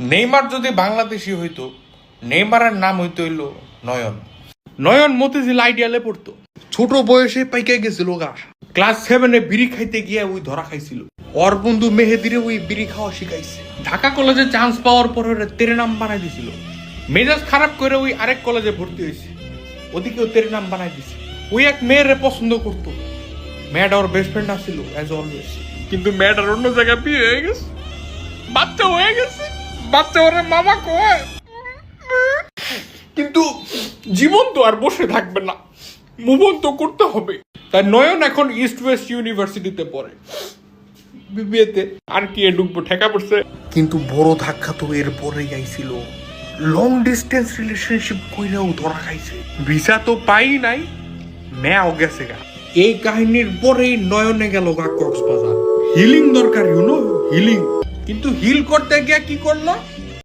Neymar যদি বাংলাদেশি হইতো, নেইমারের নাম হইতো হইল নয়ন। নয়ন মতিঝিল আইডিয়ালে পড়তো, ছোট বয়সে পাইকে গেছিল গা। ক্লাস 7-এ বিড়ি খাইতে গিয়ে ওই ধরা খাইছিল। ওর বন্ধু মেহেদিরে ওই বিড়ি খাওয়া শিখাইছে। ঢাকা কলেজে চান্স পাওয়ার পর ওরা তেরে নাম বানাই দিছিল। মেজাজ খারাপ করে ওই আরেক কলেজে ভর্তি হয়েছে, ওদিকেও তেরে নাম বানাই দিছে। ওই এক মেয়েরে পছন্দ করতো, মেয়েটা ওর বেস্ট ফ্রেন্ড আসছিল অ্যাজ অলওয়েজ। কিন্তু মেয়েটার অন্য জায়গায় বিয়ে হয়ে গেছে, বাচ্চা হয়ে গেছে। বাচ্চা ওরে মামা কয়। কিন্তু জীবন তো আর বসে থাকবে না, মুভ অন তো করতে হবে। তাই নয়ন এখন ইস্ট ওয়েস্ট ইউনিভার্সিটিতে পড়ে, বিবিএতে। আর কি ঢুকবো, ঠেকা পড়ছে। কিন্তু বড় ধাক্কা তো এর পরেই আইছিল। লং ডিস্টেন্স রিলেশনশিপ কইরাও ধরা খাইছে, ভিসা তো পাই নাই, মেয়াও গেছে গা। এই কাহিনীর পরেই নয়নে গেল গা কক্সবাজার। হিলিং দরকার, হিলিং। কিন্তু হিল করতে গিয়ে কি করলো,